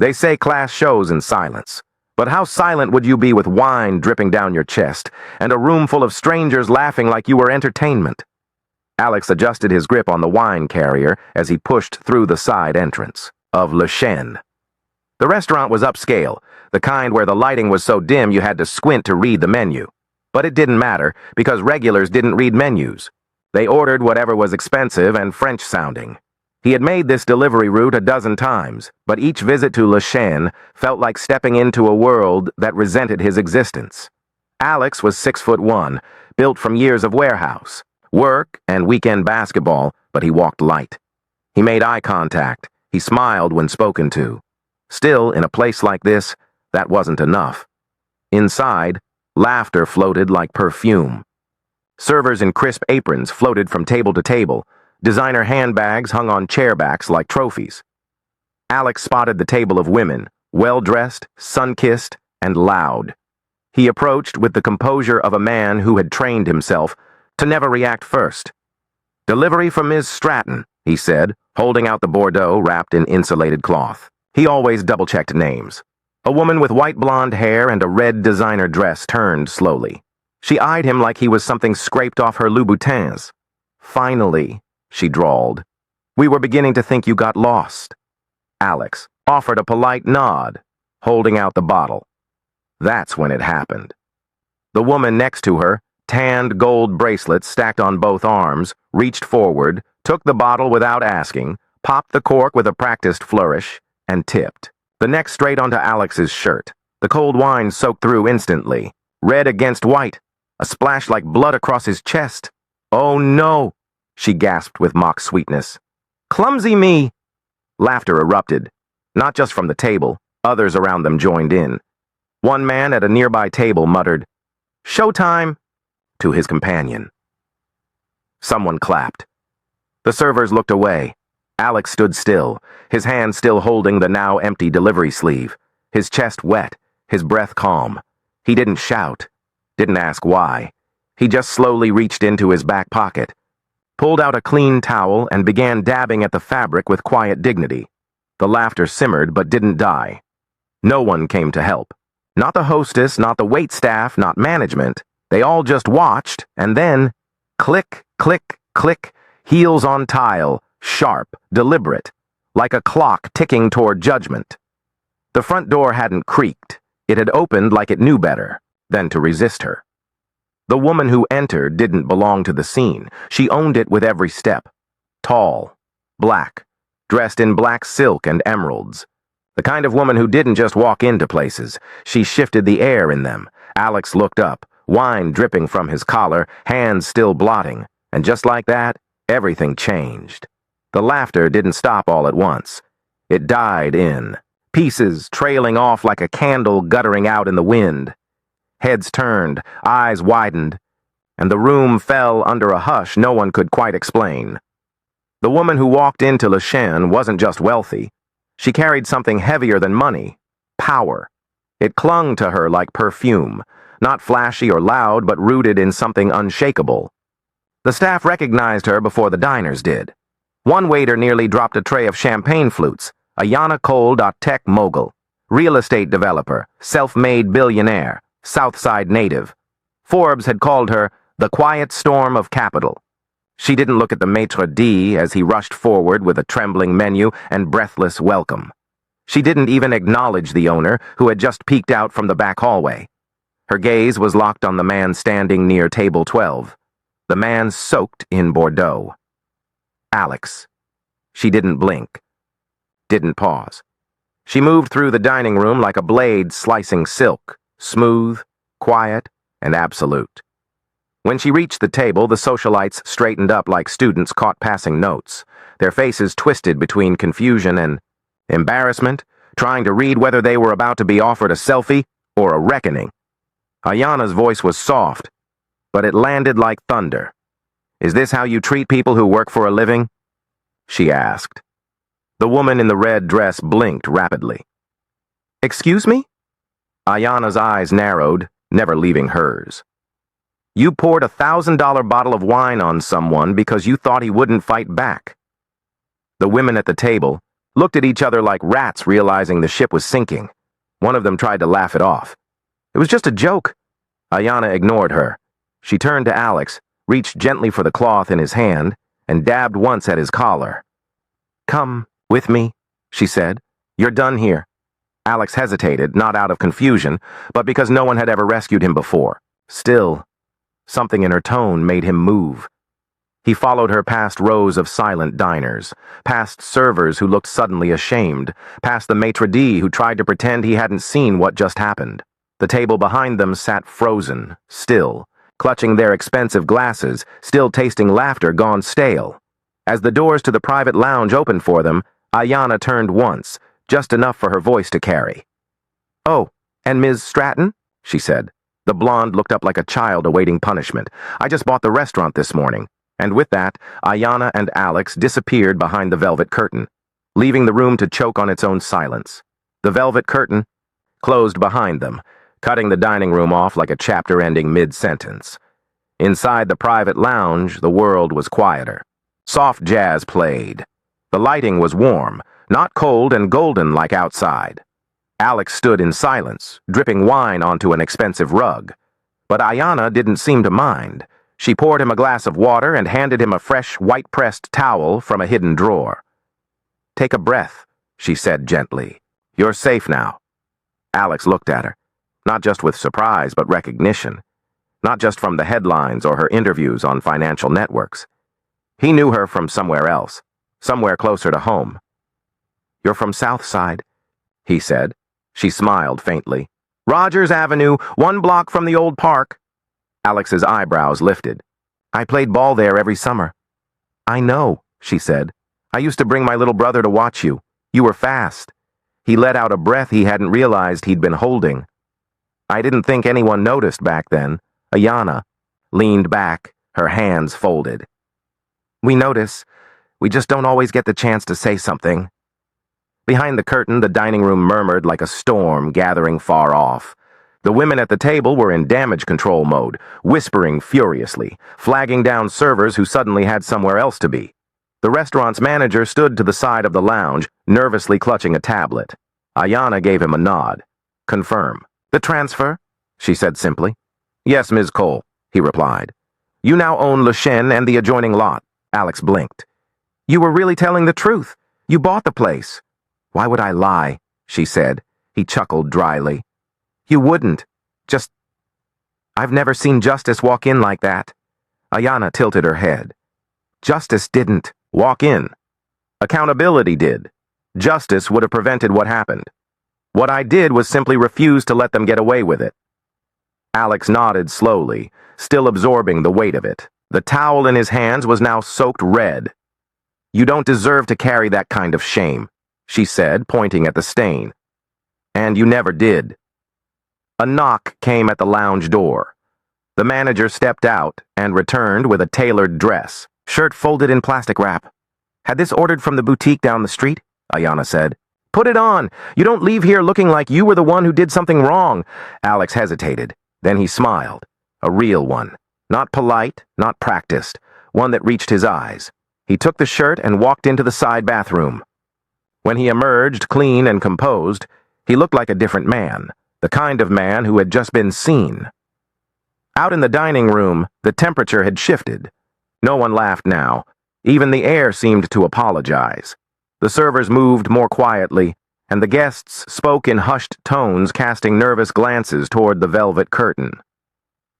They say class shows in silence. But how silent would you be with wine dripping down your chest and a room full of strangers laughing like you were entertainment? Alex adjusted his grip on the wine carrier as he pushed through the side entrance of Le Chêne. The restaurant was upscale, the kind where the lighting was so dim you had to squint to read the menu. But it didn't matter, because regulars didn't read menus. They ordered whatever was expensive and French-sounding. He had made this delivery route a dozen times, but each visit to Le Chêne felt like stepping into a world that resented his existence. Alex was 6'1", built from years of warehouse, work, and weekend basketball, but he walked light. He made eye contact. He smiled when spoken to. Still, in a place like this, that wasn't enough. Inside, laughter floated like perfume. Servers in crisp aprons floated from table to table. Designer handbags hung on chairbacks like trophies. Alex spotted the table of women, well-dressed, sun-kissed, and loud. He approached with the composure of a man who had trained himself to never react first. "Delivery for Ms. Stratton," he said, holding out the Bordeaux wrapped in insulated cloth. He always double-checked names. A woman with white blonde hair and a red designer dress turned slowly. She eyed him like he was something scraped off her Louboutins. "Finally," she drawled. "We were beginning to think you got lost." Alex offered a polite nod, holding out the bottle. That's when it happened. The woman next to her, tanned gold bracelets stacked on both arms, reached forward, took the bottle without asking, popped the cork with a practiced flourish, and tipped. The neck straight onto Alex's shirt. The cold wine soaked through instantly. Red against white. A splash like blood across his chest. "Oh no," she gasped with mock sweetness. "Clumsy me!" Laughter erupted. Not just from the table. Others around them joined in. One man at a nearby table muttered, "Showtime," to his companion. Someone clapped. The servers looked away. Alex stood still, his hand still holding the now empty delivery sleeve, his chest wet, his breath calm. He didn't shout, didn't ask why. He just slowly reached into his back pocket, pulled out a clean towel, and began dabbing at the fabric with quiet dignity. The laughter simmered but didn't die. No one came to help. Not the hostess, not the waitstaff, not management. They all just watched, and then, click, click, click, heels on tile, sharp, deliberate, like a clock ticking toward judgment. The front door hadn't creaked. It had opened like it knew better than to resist her. The woman who entered didn't belong to the scene. She owned it with every step. Tall, black, dressed in black silk and emeralds. The kind of woman who didn't just walk into places. She shifted the air in them. Alex looked up, wine dripping from his collar, hands still blotting, and just like that, everything changed. The laughter didn't stop all at once. It died in, pieces trailing off like a candle guttering out in the wind. Heads turned, eyes widened, and the room fell under a hush no one could quite explain. The woman who walked into Le Chêne wasn't just wealthy. She carried something heavier than money, power. It clung to her like perfume, not flashy or loud, but rooted in something unshakable. The staff recognized her before the diners did. One waiter nearly dropped a tray of champagne flutes, a Tech mogul, real estate developer, self-made billionaire, Southside native. Forbes had called her the quiet storm of capital. She didn't look at the maitre d' as he rushed forward with a trembling menu and breathless welcome. She didn't even acknowledge the owner, who had just peeked out from the back hallway. Her gaze was locked on the man standing near table 12, the man soaked in Bordeaux. Alex. She didn't blink. Didn't pause. She moved through the dining room like a blade slicing silk, smooth, quiet, and absolute. When she reached the table, the socialites straightened up like students caught passing notes, their faces twisted between confusion and embarrassment, trying to read whether they were about to be offered a selfie or a reckoning. Ayana's voice was soft, but it landed like thunder. "Is this how you treat people who work for a living?" she asked. The woman in the red dress blinked rapidly. "Excuse me?" Ayana's eyes narrowed, never leaving hers. "You poured a $1,000 bottle of wine on someone because you thought he wouldn't fight back." The women at the table, looked at each other like rats realizing the ship was sinking. One of them tried to laugh it off. It was just a joke. Ayanna ignored her. She turned to Alex, reached gently for the cloth in his hand, and dabbed once at his collar. "Come with me," she said. "You're done here." Alex hesitated, not out of confusion, but because no one had ever rescued him before. Still, something in her tone made him move. He followed her past rows of silent diners, past servers who looked suddenly ashamed, past the maitre d' who tried to pretend he hadn't seen what just happened. The table behind them sat frozen, still, clutching their expensive glasses, still tasting laughter gone stale. As the doors to the private lounge opened for them, Ayanna turned once, just enough for her voice to carry. "Oh, and Ms. Stratton?" she said. The blonde looked up like a child awaiting punishment. "I just bought the restaurant this morning." And with that, Ayanna and Alex disappeared behind the velvet curtain, leaving the room to choke on its own silence. The velvet curtain closed behind them, cutting the dining room off like a chapter ending mid-sentence. Inside the private lounge, the world was quieter. Soft jazz played. The lighting was warm, not cold and golden like outside. Alex stood in silence, dripping wine onto an expensive rug. But Ayanna didn't seem to mind. She poured him a glass of water and handed him a fresh, white-pressed towel from a hidden drawer. "Take a breath," she said gently. "You're safe now." Alex looked at her, not just with surprise but recognition, not just from the headlines or her interviews on financial networks. He knew her from somewhere else, somewhere closer to home. "You're from Southside," he said. She smiled faintly. "Rogers Avenue, 1 block from the old park." Alex's eyebrows lifted. "I played ball there every summer." "I know," she said. "I used to bring my little brother to watch you. You were fast." He let out a breath he hadn't realized he'd been holding. "I didn't think anyone noticed back then." Ayanna leaned back, her hands folded. "We notice. We just don't always get the chance to say something." Behind the curtain, the dining room murmured like a storm gathering far off. The women at the table were in damage control mode, whispering furiously, flagging down servers who suddenly had somewhere else to be. The restaurant's manager stood to the side of the lounge, nervously clutching a tablet. Ayanna gave him a nod. "Confirm." "The transfer?" she said simply. "Yes, Ms. Cole," he replied. "You now own Le Chien and the adjoining lot." Alex blinked. "You were really telling the truth. You bought the place." "Why would I lie?" she said. He chuckled dryly. "You wouldn't. Just... I've never seen Justice walk in like that." Ayanna tilted her head. "Justice didn't walk in. Accountability did. Justice would have prevented what happened. What I did was simply refuse to let them get away with it." Alex nodded slowly, still absorbing the weight of it. The towel in his hands was now soaked red. "You don't deserve to carry that kind of shame," she said, pointing at the stain. "And you never did." A knock came at the lounge door. The manager stepped out and returned with a tailored dress, shirt folded in plastic wrap. "Had this ordered from the boutique down the street?" Ayanna said. "Put it on. You don't leave here looking like you were the one who did something wrong." Alex hesitated. Then he smiled. A real one. Not polite, not practiced. One that reached his eyes. He took the shirt and walked into the side bathroom. When he emerged, clean and composed, he looked like a different man. The kind of man who had just been seen. Out in the dining room, the temperature had shifted. No one laughed now. Even the air seemed to apologize. The servers moved more quietly, and the guests spoke in hushed tones, casting nervous glances toward the velvet curtain.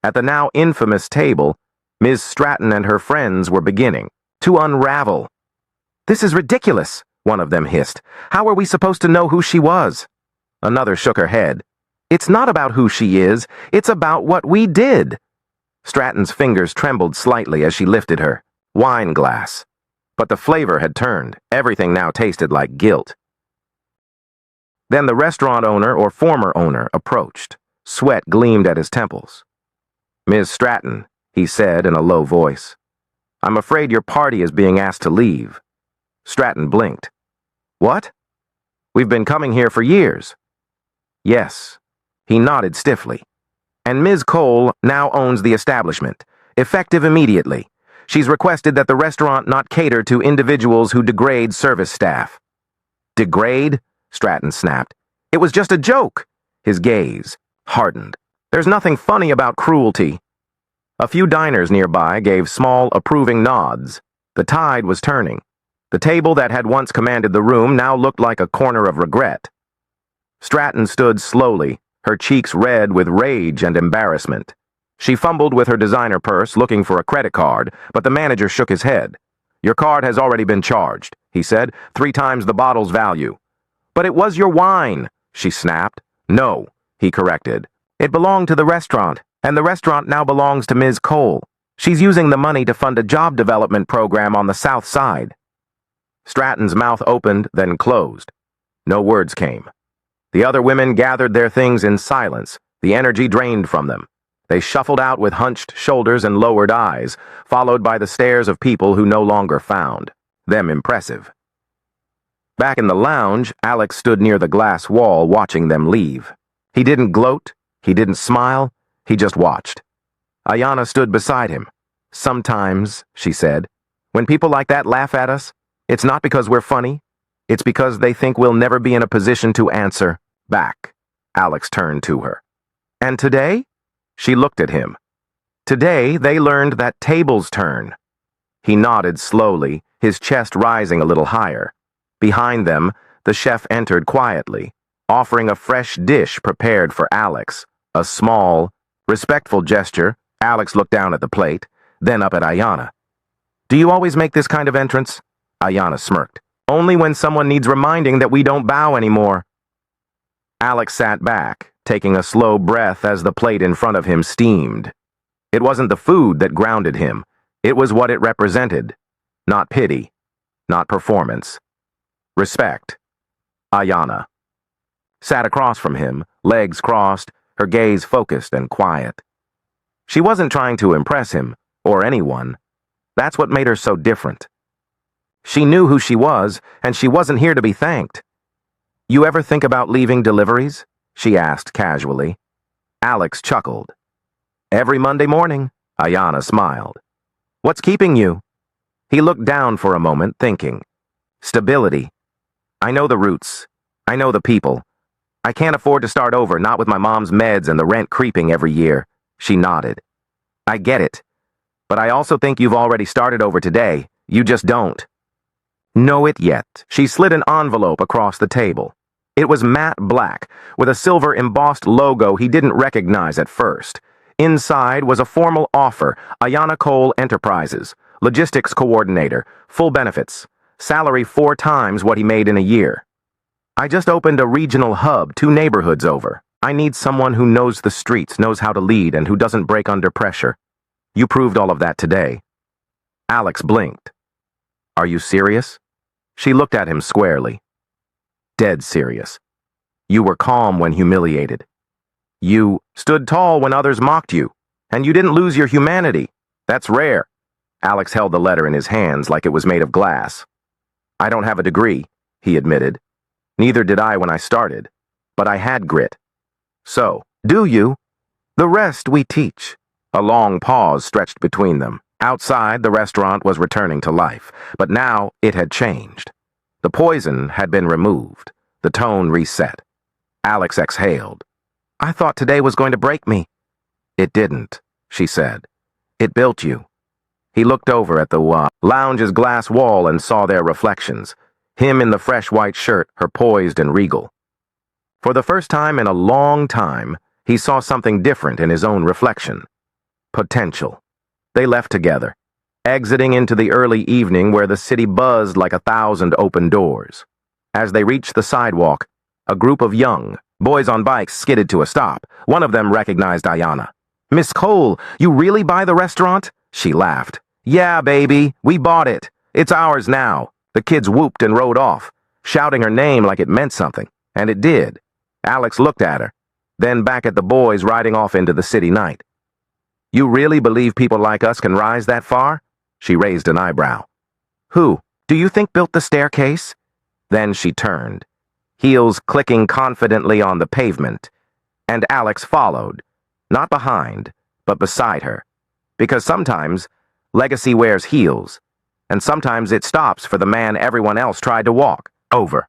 At the now infamous table, Ms. Stratton and her friends were beginning to unravel. "This is ridiculous," one of them hissed. "How are we supposed to know who she was?" Another shook her head. "It's not about who she is, it's about what we did." Stratton's fingers trembled slightly as she lifted her wine glass. But the flavor had turned. Everything now tasted like guilt. Then the restaurant owner or former owner approached. Sweat gleamed at his temples. "Ms. Stratton," he said in a low voice, "I'm afraid your party is being asked to leave." Stratton blinked. "What? We've been coming here for years." "Yes." He nodded stiffly. "And Ms. Cole now owns the establishment, effective immediately. She's requested that the restaurant not cater to individuals who degrade service staff." Degrade? Stratton snapped. It was just a joke. His gaze hardened. There's nothing funny about cruelty. A few diners nearby gave small, approving nods. The tide was turning. The table that had once commanded the room now looked like a corner of regret. Stratton stood slowly, her cheeks red with rage and embarrassment. She fumbled with her designer purse, looking for a credit card, but the manager shook his head. Your card has already been charged, he said, 3 times the bottle's value. But it was your wine, she snapped. No, he corrected. It belonged to the restaurant, and the restaurant now belongs to Ms. Cole. She's using the money to fund a job development program on the South Side. Stratton's mouth opened, then closed. No words came. The other women gathered their things in silence, the energy drained from them. They shuffled out with hunched shoulders and lowered eyes, followed by the stares of people who no longer found them impressive. Back in the lounge, Alex stood near the glass wall watching them leave. He didn't gloat, he didn't smile, he just watched. Ayanna stood beside him. Sometimes, she said, when people like that laugh at us, it's not because we're funny, it's because they think we'll never be in a position to answer back. Alex turned to her. And today? She looked at him. Today, they learned that tables turn. He nodded slowly, his chest rising a little higher. Behind them, the chef entered quietly, offering a fresh dish prepared for Alex. A small, respectful gesture. Alex looked down at the plate, then up at Ayanna. Do you always make this kind of entrance? Ayanna smirked. Only when someone needs reminding that we don't bow anymore. Alex sat back, taking a slow breath as the plate in front of him steamed. It wasn't the food that grounded him. It was what it represented. Not pity. Not performance. Respect. Ayanna sat across from him, legs crossed, her gaze focused and quiet. She wasn't trying to impress him, or anyone. That's what made her so different. She knew who she was, and she wasn't here to be thanked. You ever think about leaving deliveries? She asked casually. Alex chuckled. Every Monday morning, Ayanna smiled. What's keeping you? He looked down for a moment, thinking. Stability. I know the roots. I know the people. I can't afford to start over, not with my mom's meds and the rent creeping every year. She nodded. I get it. But I also think you've already started over today. You just don't know it yet. She slid an envelope across the table. It was matte black, with a silver embossed logo he didn't recognize at first. Inside was a formal offer, Ayanna Cole Enterprises, logistics coordinator, full benefits, salary 4 times what he made in a year. I just opened a regional hub 2 neighborhoods over. I need someone who knows the streets, knows how to lead, and who doesn't break under pressure. You proved all of that today. Alex blinked. Are you serious? She looked at him squarely. Dead serious. You were calm when humiliated. You stood tall when others mocked you, and you didn't lose your humanity. That's rare. Alex held the letter in his hands like it was made of glass. I don't have a degree, he admitted. Neither did I when I started, but I had grit. So, do you? The rest we teach. A long pause stretched between them. Outside, the restaurant was returning to life, but now it had changed. The poison had been removed, the tone reset. Alex exhaled. I thought today was going to break me. It didn't, she said. It built you. He looked over at the lounge's glass wall and saw their reflections. Him in the fresh white shirt, her poised and regal. For the first time in a long time, he saw something different in his own reflection. Potential. They left together, exiting into the early evening where the city buzzed like 1,000 open doors. As they reached the sidewalk, a group of young boys on bikes skidded to a stop. One of them recognized Ayanna. Miss Cole, you really buy the restaurant? She laughed. Yeah, baby, we bought it. It's ours now. The kids whooped and rode off, shouting her name like it meant something. And it did. Alex looked at her, then back at the boys riding off into the city night. You really believe people like us can rise that far? She raised an eyebrow. Who, do you think built the staircase? Then she turned, heels clicking confidently on the pavement, and Alex followed, not behind, but beside her. Because sometimes legacy wears heels, and sometimes it stops for the man everyone else tried to walk over.